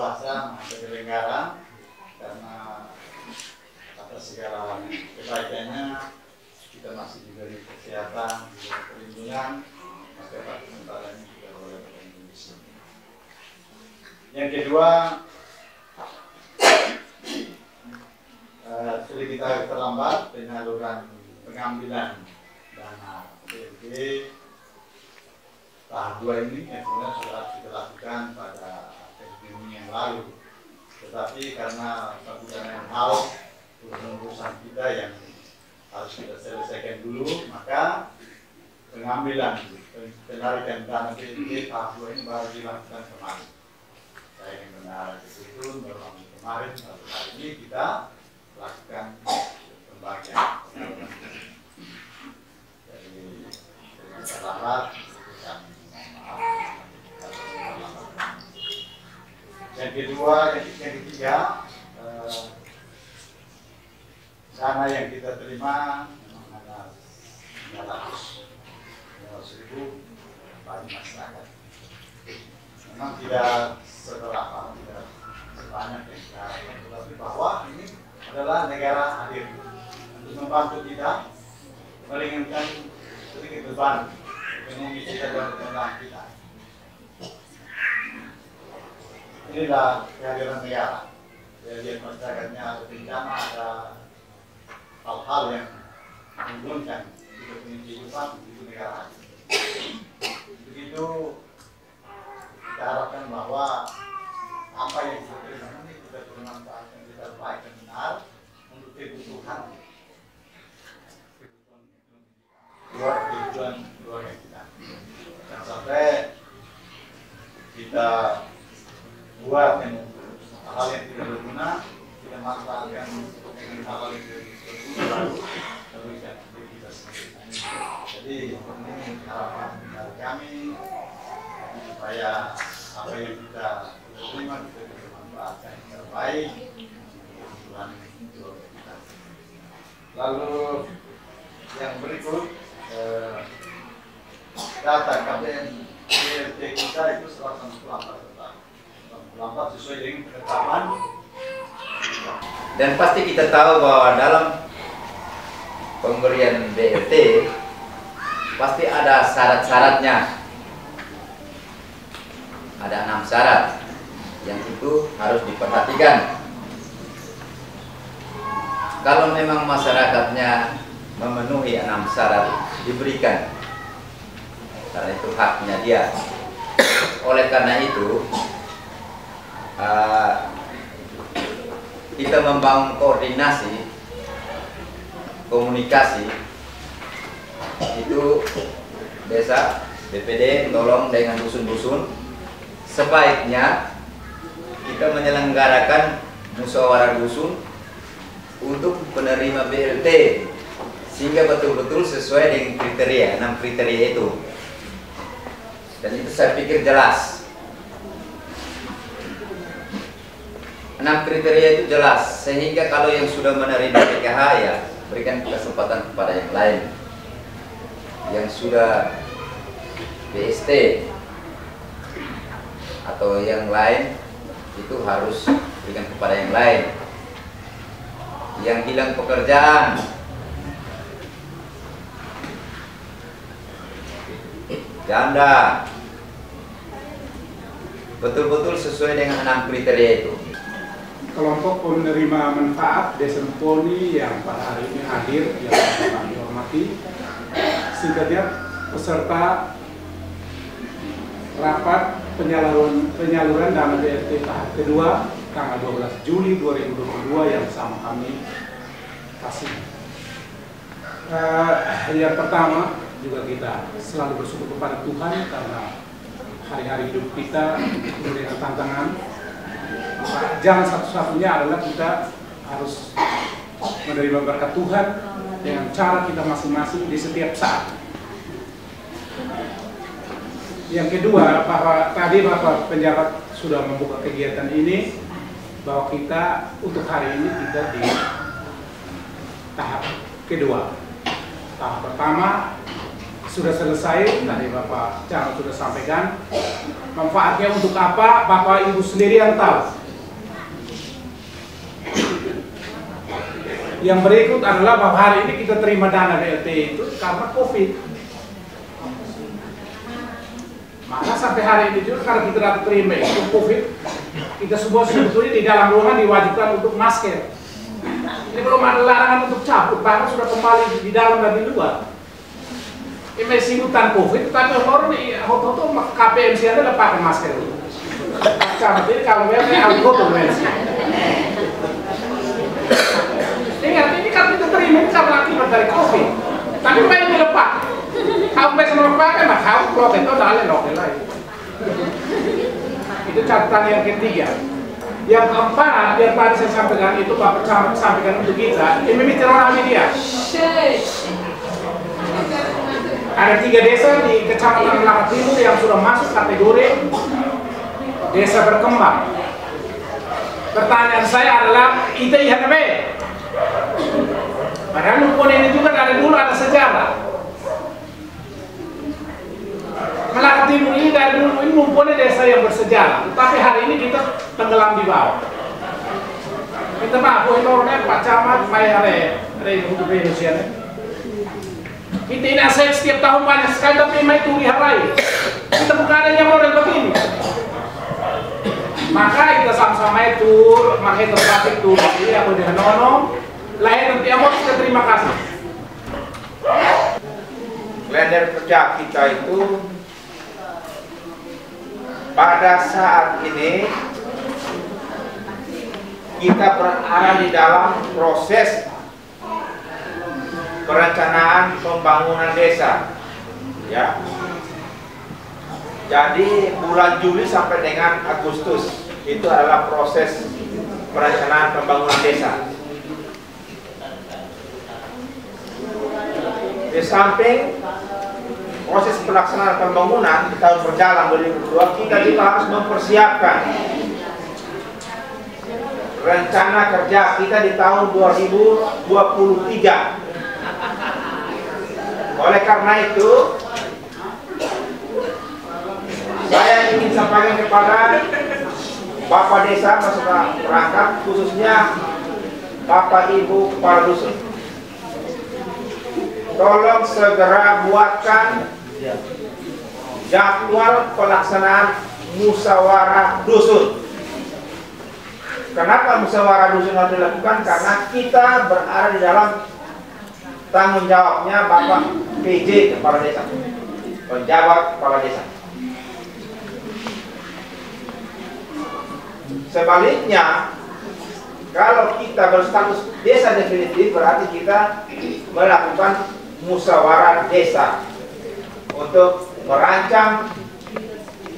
berkuasa penyelenggara, karena atas segala kebaikannya kita masih diberi kesehatan, diberi perlindungan, maka Pak Mentara ini juga boleh berlindung di sini. Yang kedua, sedikit agak terlambat penyaluran pengambilan dana BLT tahap 2 ini yang sebenarnya sudah kita lakukan pada Juni yang lalu, tetapi karena satu dan lain hal urusan kita yang harus kita selesaikan dulu, maka pengambilan penarikan dana BLT tahap 2 ini baru dilakukan kemarin. Saya yang benar itu baru kemarin, lalu hari ini kita lakukan pembagian dari terlambat. Yang kedua, yang ketiga, dana yang kita terima memang ada 900.000 bagi masyarakat. Memang tidak seberapa, tidak sebanyak yang kita harapkan, tetapi bahwa ini adalah negara hadir untuk membantu kita meringankan sedikit beban ekonomi kita dan pemerintah kita. Inilah kehadiran negara. Jadi masyarakatnya ada bencana, ada hal-hal yang menguntungkan hidup kehidupan, itu negara hadir. Begitu kita harapkan bahwa apa yang kita terima ini kita bermanfaat yang kita baik dan benar untuk kebutuhan keluarga kita. Jangan sampai kita buat yang hal yang tidak berguna, kita manfaatkan dengan hal yang berguna lalu kita sendiri. Jadi ini harapan dari kami supaya apa yang kita terima kita bermanfaatkan yang terbaik kebutuhan keluarga kita. Lalu yang berikut, data KPM BLT kita itu 194 sesuai dengan penetapan. Dan pasti kita tahu bahwa dalam pemberian BLT pasti ada syarat-syaratnya. Ada 6 syarat yang itu harus diperhatikan. Kalau memang masyarakatnya memenuhi 6 syarat diberikan, karena itu haknya dia. Oleh karena itu kita membangun koordinasi komunikasi itu desa BPD tolong dengan dusun-dusun, sebaiknya kita menyelenggarakan musyawarah dusun untuk penerima BLT sehingga betul-betul sesuai dengan kriteria, 6 kriteria itu. Dan itu saya pikir jelas. 6 kriteria itu jelas, sehingga kalau yang sudah menerima PKH ya berikan kesempatan kepada yang lain. Yang sudah BST atau yang lain itu harus berikan kepada yang lain. Yang hilang pekerjaan, janda, betul-betul sesuai dengan 6 kriteria itu. Kelompok penerima manfaat Desa Emponi yang pada hari ini hadir, yang kami hormati, singkatnya peserta rapat penyaluran dana BLT tahap kedua tanggal 12 Juli 2022 yang sama kami kasih. Yang pertama juga kita selalu bersyukur kepada Tuhan karena hari-hari hidup kita memberikan tantangan. Jangan satu-satunya adalah kita harus menerima berkat Tuhan dengan cara kita masing-masing di setiap saat. Yang kedua, bahwa tadi Bapak Penjabat sudah membuka kegiatan ini, bahwa kita untuk hari ini kita di tahap kedua. Tahap pertama sudah selesai, tadi Bapak Camat sudah sampaikan, Manfaatnya untuk apa? Bapak Ibu sendiri yang tahu. Yang berikut adalah bahwa hari ini kita terima dana BLT itu karena COVID. Maka sampai hari ini juga karena kita dapat terima itu COVID, kita semua sebetulnya di dalam ruangan diwajibkan untuk masker. Ini belum ada larangan untuk cabut, bahkan sudah kembali di dalam dan di luar. Ini masih hutan COVID, tapi orang ini hoto KPMC adalah pakai masker itu. Cabut ini kalau memang auto mensi. Ingat, ini kan kita terima karena akibat dari COVID. Tapi main di lepas. Kau bisa memakai, maka kau protes itu dalil lain. Itu catatan yang ketiga. Yang keempat, yang tadi saya sampaikan itu Bapak Camat sampaikan untuk kita, ini mitra media. Ada 3 desa di Kecamatan Melaka Timur yang sudah masuk kategori desa berkembang. Pertanyaan saya adalah, itu IHNB. Padahal Lumpun ini juga dari dulu ada sejarah. Melaka Timur ini dari dulu ini Lumpun desa yang bersejarah. Tapi hari ini kita tenggelam di bawah. Minta maaf, itu orangnya Pak Camat, Mayare, untuk Indonesia. Kita ini aset setiap tahun banyak sekali, tapi itu diharai. Kita bukan adanya model begini. Maka kita sama-sama itu, makanya tempat itu, jadi aku dengan Nono, lahir nanti amat kita terima kasih. Kalender kerja kita itu pada saat ini kita berada di dalam proses perencanaan pembangunan desa, ya. Jadi bulan Juli sampai dengan Agustus itu adalah proses perencanaan pembangunan desa. Di samping proses pelaksanaan pembangunan di tahun berjalan 2022, kita juga harus mempersiapkan rencana kerja kita di tahun 2023. Oleh karena itu, saya ingin sampaikan kepada Bapak Desa beserta perangkat, khususnya Bapak Ibu Kepala Dusun, tolong segera buatkan jadwal pelaksanaan musyawarah dusun. Kenapa musyawarah dusun harus dilakukan? Karena kita berada di dalam tanggung jawabnya Bapak PJ Kepala Desa, penjabat Kepala Desa. Sebaliknya, kalau kita berstatus desa definitif, berarti kita melakukan musyawarah desa untuk merancang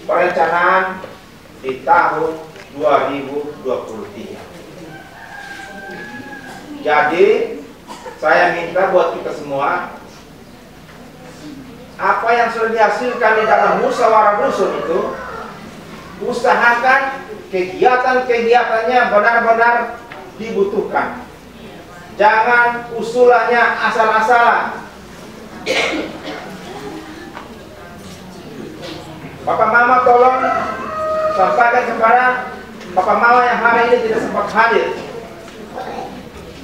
perencanaan di tahun 2023. Jadi saya minta buat kita semua, apa yang sudah dihasilkan di dalam musyawarah dusun itu, usahakan kegiatan-kegiatannya benar-benar dibutuhkan. Jangan usulannya asal-asalan. Bapak Mama tolong sampaikan kepada Bapak Mama yang hari ini tidak sempat hadir,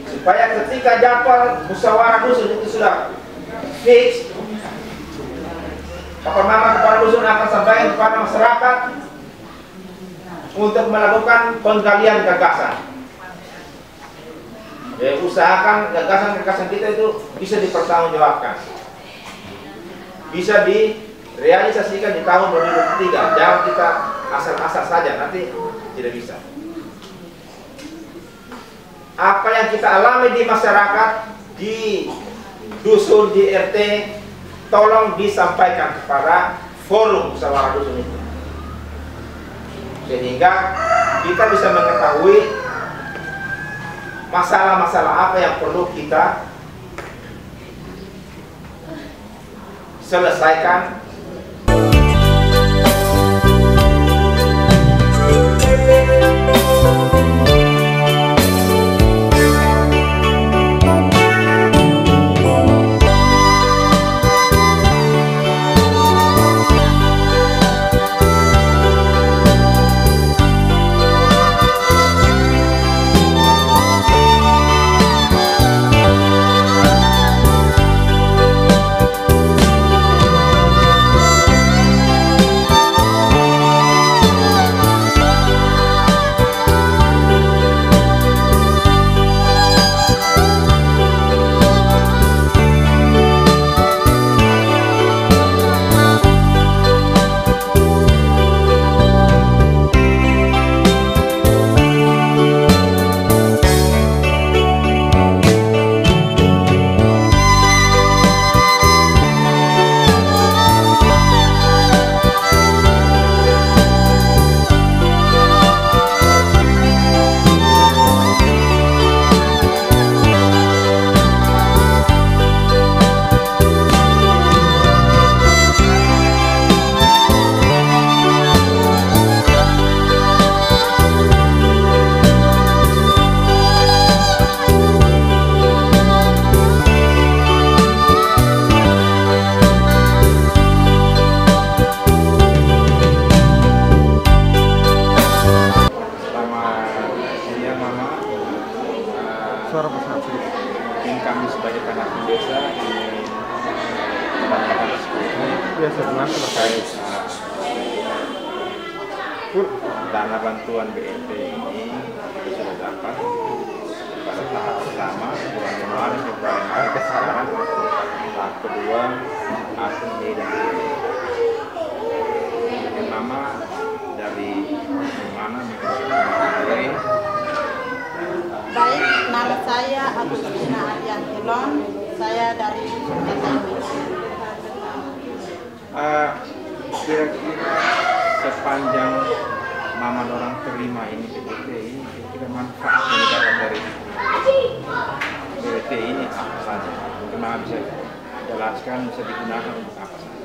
supaya ketika jadwal musyawarah dusun itu sudah fix, Bapak Mama Kepala Dusun akan sampaikan kepada masyarakat untuk melakukan penggalian gagasan. Ya, usahakan gagasan-gagasan kita itu bisa dipertanggungjawabkan, bisa direalisasikan di tahun 2023. Jangan kita asal-asal saja, nanti tidak bisa. Apa yang kita alami di masyarakat, di dusun, di RT, tolong disampaikan kepada forum musyawarah dusun itu, sehingga kita bisa mengetahui masalah-masalah apa yang perlu kita selesaikan. suara pesan sedikit. Mungkin kami sebagai anak desa kebanyakan Biasa benar terkait dana bantuan BNT ini kita sudah dapat pada tahap pertama bulan Januari, Februari, Maret sekarang. Tahap kedua April, Mei dan Juni. Yang nama dari mana dari Baik, nama saya Agustina Ariantilon. Saya dari kira-kira sepanjang mama orang terima ini BPT ini kira-kira manfaat yang didapat dari BPT ini apa saja? Mungkin Mama bisa jelaskan, bisa digunakan untuk apa saja?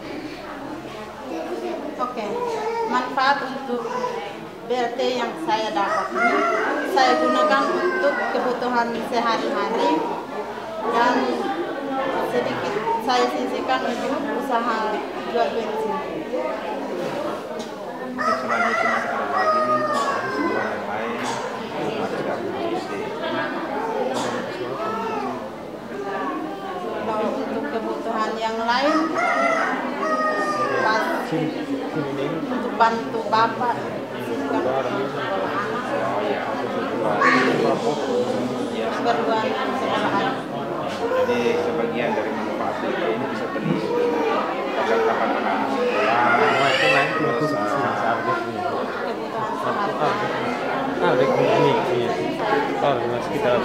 Oke, manfaat untuk BLT yang saya dapat ini saya gunakan untuk kebutuhan sehari-hari dan sedikit saya sisihkan untuk usaha jual bensin. Selain itu masih ada lagi sebuah yang lain ada BPT. Kalau untuk kebutuhan yang lain, untuk bantu bapak, keperluan sekolah anak. Jadi sebagian dari manfaat BPT ini bisa beli perlengkapan anak sekolah, sekitar